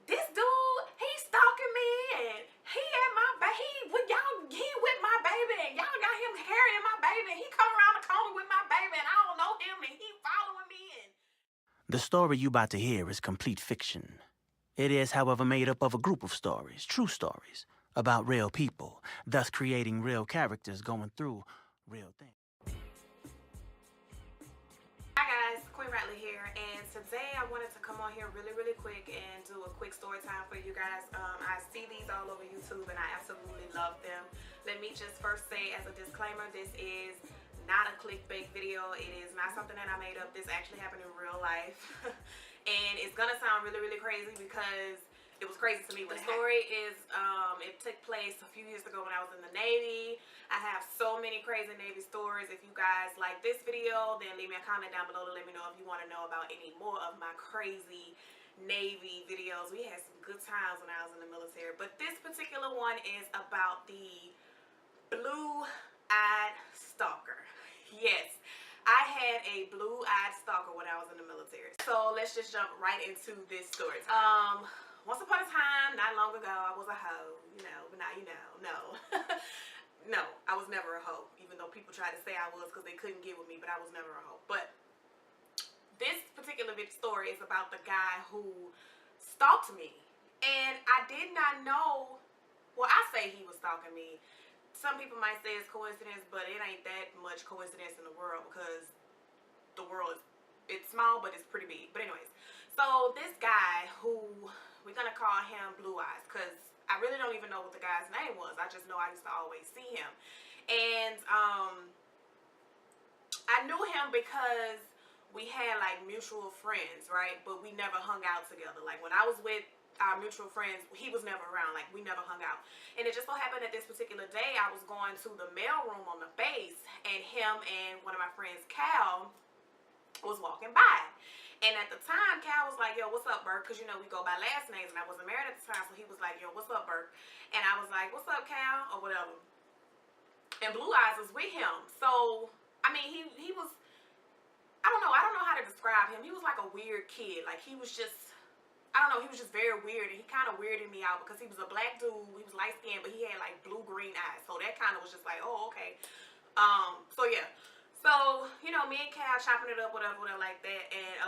this dude, he's stalking me, and he at my he with my baby, and y'all got him carrying my baby, and he come around the corner with my baby, and I don't know him, and he following me. And The story you about to hear is complete fiction. It is, however, made up of a group of stories, true stories, about real people, thus creating real characters going through real things. Hi guys, Queen Rattler here, and today I wanted to come on here really quick and do a quick story time for you guys. I see these all over YouTube and I absolutely love them. Let me just first say as a disclaimer, this is not a clickbait video. It is not something that I made up. This actually happened in real life. And it's gonna sound really crazy because it was crazy to me. The story is, it took place a few years ago when I was in the Navy. I have so many crazy Navy stories. If you guys like this video, then leave me a comment down below to let me know if you want to know about any more of my crazy Navy videos. We had some good times when I was in the military. But this particular one is about the blue-eyed stalker. Yes, I had a blue-eyed stalker when I was in the military. So let's just jump right into this story. Once upon a time, not long ago, I was a hoe, you know, but now you know, no. No, I was never a hoe, even though people tried to say I was because they couldn't get with me, but I was never a hoe. But this particular story is about the guy who stalked me. And I did not know, well, I say he was stalking me. Some people might say it's coincidence, but it ain't that much coincidence in the world because the world is, it's small, but it's pretty big. But anyways, so this guy who, we're gonna call him Blue Eyes because I really don't even know what the guy's name was. I just know I used to always see him. And I knew him because we had like mutual friends, right? But we never hung out together. Like when I was with our mutual friends, he was never around. Like we never hung out. And it just so happened that this particular day I was going to the mail room on the base, and him and one of my friends, Cal, was walking by. And at the time, Cal was like, yo, what's up, Bert? Because, you know, we go by last names, and I wasn't married at the time, so he was like, yo, what's up, Bert? And I was like, what's up, Cal? Or whatever. And Blue Eyes was with him. So, I mean, he was, I don't know how to describe him. He was like a weird kid. Like, he was just, I don't know, he was just very weird, and he kind of weirded me out because he was a black dude. He was light-skinned, but he had, like, blue-green eyes. So that kind of was just like, oh, okay. So, yeah. So, you know, me and Cal chopping it up, whatever like that, and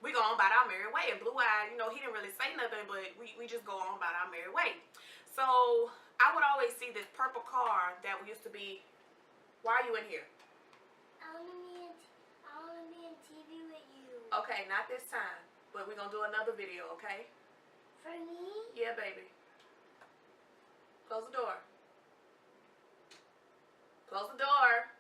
we go on about our merry way. And Blue Eye, you know, he didn't really say nothing, but we just go on about our merry way. So I would always see this purple car that used to be. Why are you in here? I want to be on TV with you. Okay, not this time, but we're gonna do another video, okay? For me? Yeah, baby. Close the door. Close the door.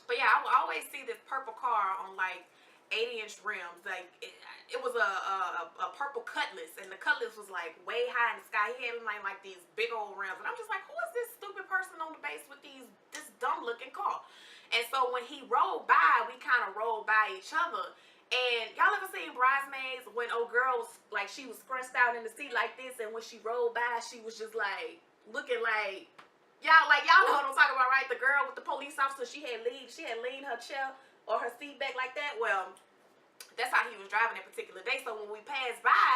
But yeah, I would always see this purple car on like 80-inch rims. Like it was a purple Cutlass, and the Cutlass was like way high in the sky. He had like these big old rims, and I'm just like, who is this stupid person on the base with this dumb looking car? And so when he rolled by, we kind of rolled by each other. And y'all ever seen Bridesmaids when old girl was like, she was scrunched out in the seat like this, and when she rolled by, she was just like looking like, y'all know what I'm talking about, right? The girl with the police officer, she had leaned her chair or her seat back like that. Well, that's how he was driving that particular day. So when we passed by,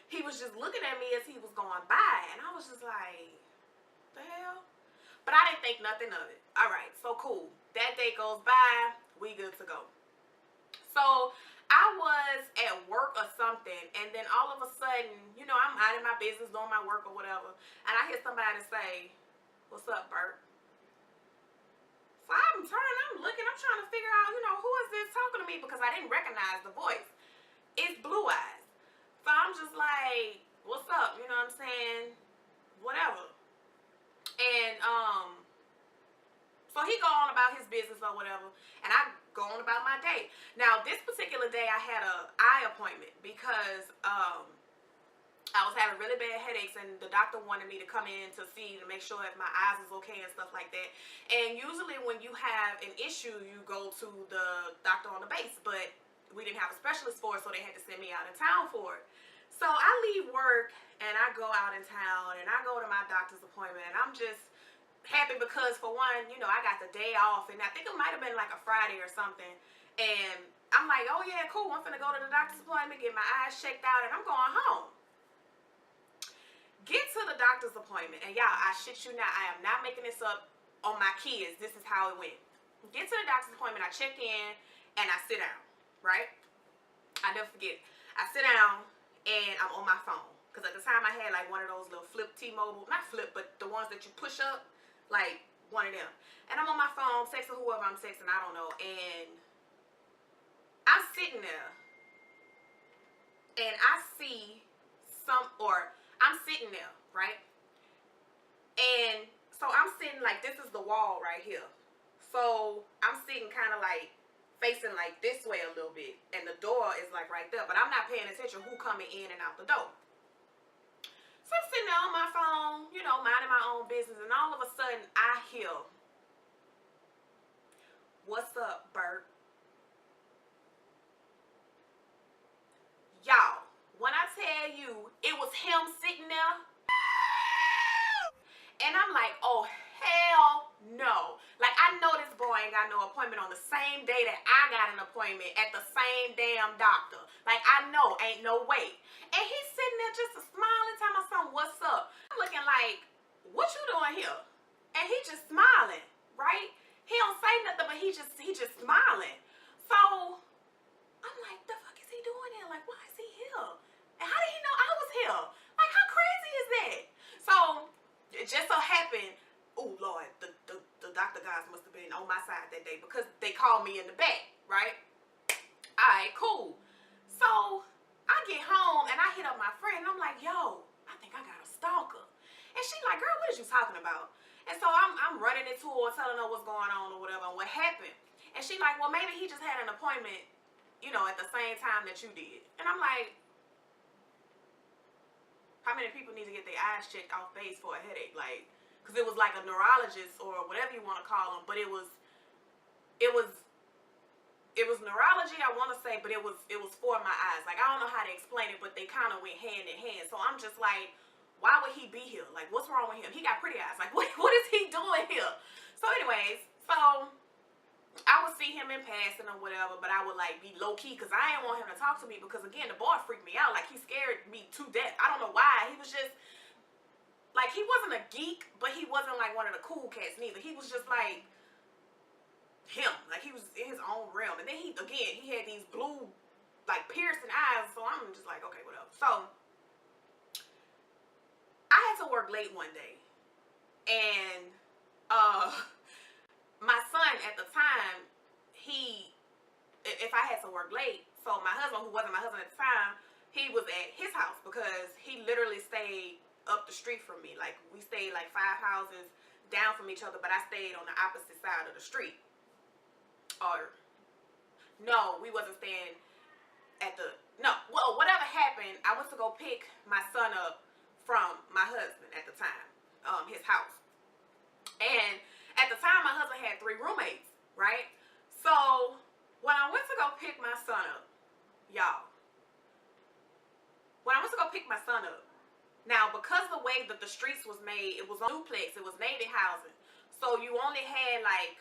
he was just looking at me as he was going by, and I was just like, the hell? But I didn't think nothing of it. All right, so cool. That day goes by, we good to go. So I was at work or something, and then all of a sudden, you know, I'm out in my business doing my work or whatever, and I hear somebody say, what's up, Bert? So I'm turning, I'm looking, I'm trying to figure out, you know, who is this talking to me, because I didn't recognize the voice. It's Blue Eyes. So I'm just like, what's up? You know what I'm saying? Whatever. And so he go on about his business or whatever, and I go on about my day. Now, this particular day, I had an eye appointment because I was having really bad headaches, and the doctor wanted me to come in to see, to make sure if my eyes is okay and stuff like that. And usually when you have an issue, you go to the doctor on the base, but we didn't have a specialist for it, so they had to send me out of town for it. So I leave work, and I go out in town, and I go to my doctor's appointment, and I'm just happy because, for one, you know, I got the day off, and I think it might have been like a Friday or something, And I'm like, oh yeah, cool, I'm finna go to the doctor's appointment, get my eyes checked out, and I'm going home. Get to the doctor's appointment, and y'all, I shit you not, I am not making this up on my kids. This is how it went. Get to the doctor's appointment, I check in, and I sit down, right? I never forget. I sit down, and I'm on my phone. Because at the time, I had like one of those little flip T-Mobile, not flip, but the ones that you push up, like one of them. And I'm on my phone, texting whoever I'm texting, I don't know, and I'm sitting there, and I see I'm sitting there, right? And so I'm sitting like, this is the wall right here. So I'm sitting kind of like facing like this way a little bit, and the door is like right there, but I'm not paying attention who coming in and out the door. So I'm sitting there on my phone, you know, minding my own business, and all of a sudden I hear, "What's up, Bert?" Y'all, when I tell you it was him sitting there, and I'm like, oh, hell no. Like, I know this boy ain't got no appointment on the same day that I got an appointment at the same damn doctor. Like, I know, ain't no way. And he's sitting there just smiling, telling my son, what's up? I'm looking like, what you doing here? And he just smiling, right? He don't say nothing, but he just smiling. So I'm like, the fuck is he doing here? Like, why is he here? And how did he know I was here? Like, how crazy is that? So it just so happened, oh Lord, the doctor guys must have been on my side that day, because they called me in the back, right? Alright, cool. So I get home and I hit up my friend and I'm like, yo, I think I got a stalker. And she like, girl, what is you talking about? And so I'm running into her, telling her what's going on or whatever and what happened. And she like, well, maybe he just had an appointment, you know, at the same time that you did. And I'm like, how many people need to get their eyes checked off base for a headache? Like, because it was like a neurologist or whatever you want to call them, but it was neurology, I want to say, but it was for my eyes. Like, I don't know how to explain it, but they kind of went hand in hand. So I'm just like, why would he be here? Like, what's wrong with him? He got pretty eyes. Like, what is he doing here? So anyways, so I would see him in passing or whatever, but I would like be low key because I didn't want him to talk to me, because again, the boy freaked me out. Like, he scared me to death. I don't know why. He was just like, he wasn't a geek, but he wasn't like one of the cool cats neither. He was just like him. Like, he was in his own realm. And then he had these blue, like, piercing eyes. So I'm just like, okay, whatever. So I had to work late one day, and my son at the time, if I had to work late, so my husband, who wasn't my husband at the time, he was at his house because he literally stayed up the street from me. Like, we stayed like 5 houses down from each other, but I stayed on the opposite side of the street. Or no, we wasn't staying at well, whatever happened, I went to go pick my son up from my husband at the time, his house. And at the time, my husband had 3 roommates, right? So when I went to go pick my son up, y'all, now, because the way that the streets was made, it was a duplex, it was Navy housing. So you only had like,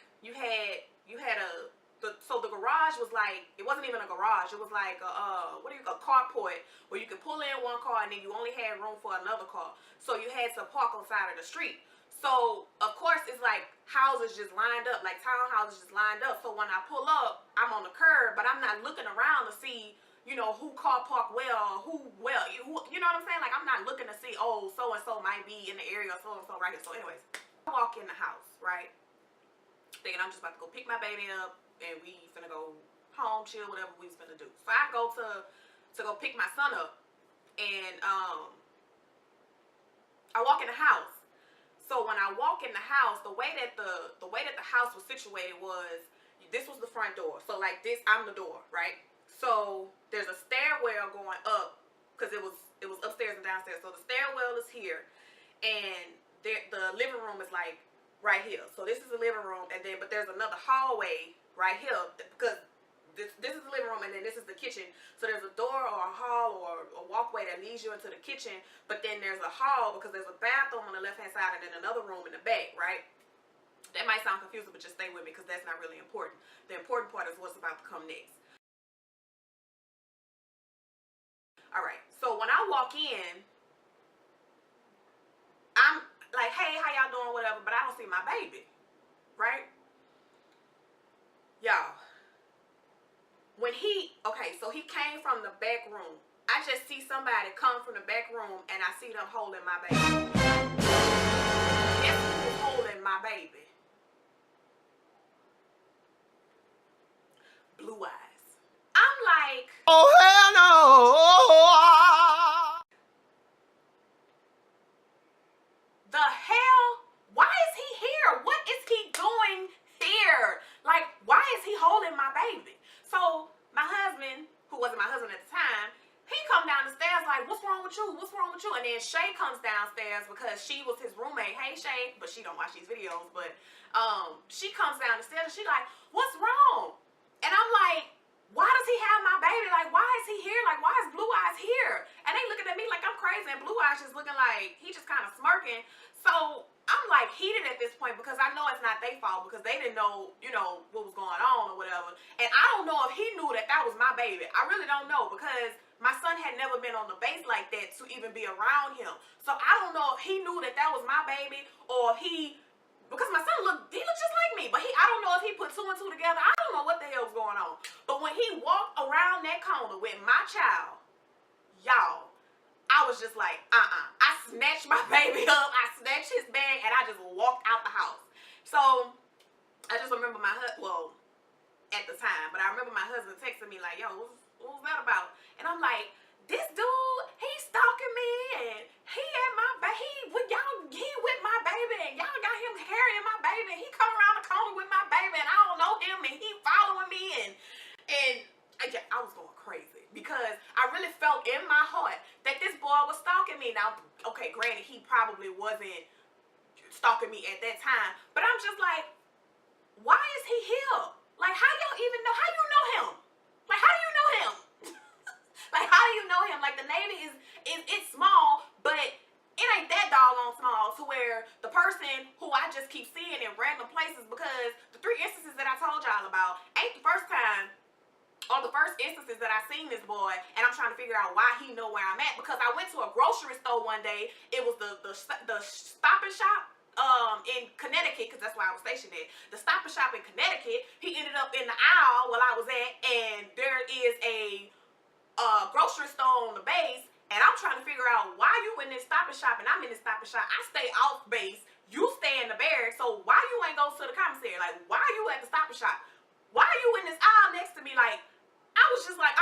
so the garage was like, it wasn't even a garage, it was like a carport where you could pull in one car and then you only had room for another car. So you had to park on the side of the street. So of course it's like houses just lined up, like townhouses just lined up. So when I pull up, I'm on the curb, but I'm not looking around to see, you know, who car park well, you know what I'm saying? Like, I'm not looking to see, oh, so-and-so might be in the area, so-and-so right here. So anyways, I walk in the house, right? Thinking I'm just about to go pick my baby up and we finna go home, chill, whatever we was finna do. So I go to go pick my son up, and I walk in the house. So when I walk in the house, the way that the house was situated was, this was the front door. So like this, I'm the door, right? So there's a stairwell going up, because it was upstairs and downstairs. So the stairwell is here, and the living room is like right here. So this is the living room, and then but there's another hallway right here, because this is the living room, and then this is the kitchen. So there's a door or a hall or a walkway that leads you into the kitchen, but then there's a hall because there's a bathroom on the left hand side and then another room in the back, right? That might sound confusing, but just stay with me because that's not really important. The important part is what's about to come next. Alright, so when I walk in, I'm like, hey, how y'all doing, whatever, but I don't see my baby, right? Y'all, when so he came from the back room. I just see somebody come from the back room and I see them holding my baby. Guess who was holding my baby? Blue eyes. I'm like, Oh, hell no! the hell? Why is he here? What is he doing here? Like, why is he holding my baby? So my husband, who wasn't my husband at the time, he come down the stairs like, what's wrong with you? What's wrong with you? And then Shay comes downstairs because she was his roommate. Hey, Shay, but she don't watch these videos. But she comes down the stairs and she like, what's wrong? And I'm like, why does he have my baby? Like, why is he here? Like, why is Blue Eyes here? And they looking at me like I'm crazy, and Blue Eyes just looking like he just kind of smirking. So I'm like heated at this point because I know it's not their fault because they didn't know, you know, what was going on or whatever. And I don't know if he knew that that was my baby. I really don't know because my son had never been on the base like that to even be around him. So I don't know if he knew that that was my baby or if he, because my son looked just like me, but I don't know if he put two and two together. I don't know what the hell was going on. But when he walked around that corner with my child, y'all, I was just like, I snatched my baby up, I snatched his bag, and I just walked out the house. So I just remember my husband, well, at the time, but I remember my husband texting me like, yo, what was that about? And I'm like, this dude, he's stalking me, and he at my he with my baby, and y'all got him carrying my baby, and he come around the corner with my baby, and I don't know him, and he following me, and I was going crazy because I really felt in my heart that this boy was stalking me. Now, okay, granted, he probably wasn't stalking me at that time, but I'm just like, why is he here? Like, how y'all even know? How you know him? Like, how do you know him? Like, how do you know him? Like, the Navy it's small, but it ain't that doggone small to where the person who I just keep seeing in random places, because the 3 instances that I told y'all about ain't the first time or the first instances that I seen this boy, and I'm trying to figure out why he know where I'm at, because I went to a grocery store one day. It was the Stop and Shop in Connecticut, because that's where I was stationed at. The Stop and Shop in Connecticut. He ended up in the aisle while I was at, and there is a grocery store on the base, and I'm trying to figure out why you in this Stop and Shop and I'm in this Stop and Shop. I stay off base, you stay in the barracks, so why you ain't go to the commissary? Like, why are you at the Stop and Shop? Why are you in this aisle next to me? Like, I was just like,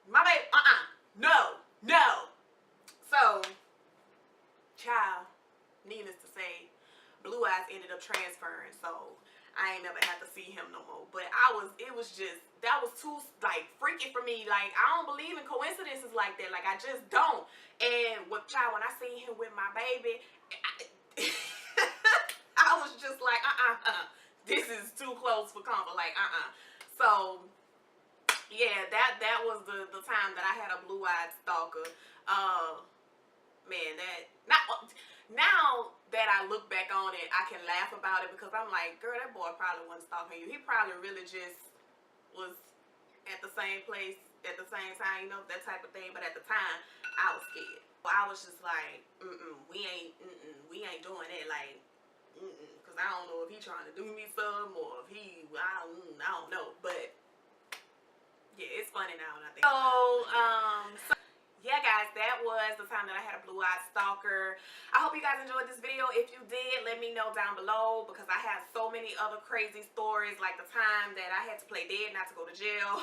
my baby, no. So, child, needless to say, Blue Eyes ended up transferring, so I ain't never had to see him no more. But it was just, that was too, like, freaky for me. Like, I don't believe in coincidences like that. Like, I just don't. And with child, when I seen him with my baby, I was just like, this is too close for comfort. Like, So, yeah, that was the time that I had a blue-eyed stalker. Man, now that I look back on it, I can laugh about it because I'm like, girl, that boy probably wasn't stalking you. He probably really just was at the same place at the same time, you know, that type of thing. But at the time, I was scared. I was just like, we ain't doing it. Like, because I don't know if he trying to do me something or if I don't know. But yeah, it's funny now when I think. So yeah, guys, that was the time that I had a blue-eyed stalker. I hope you guys enjoyed this video. If you did, let me know down below because I have so many other crazy stories, like the time that I had to play dead not to go to jail.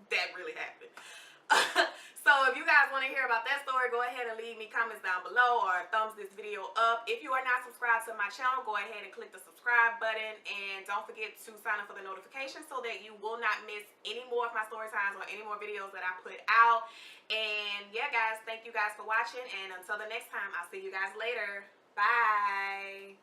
That really happened. So if you guys want to hear about that story, go ahead and leave me comments down below or thumbs this video up. If you are not subscribed to my channel, go ahead and click the subscribe button, and don't forget to sign up for the notifications so that you will not miss any more of my story times or any more videos that I put out. And yeah, guys, thank you guys for watching, and until the next time, I'll see you guys later. Bye.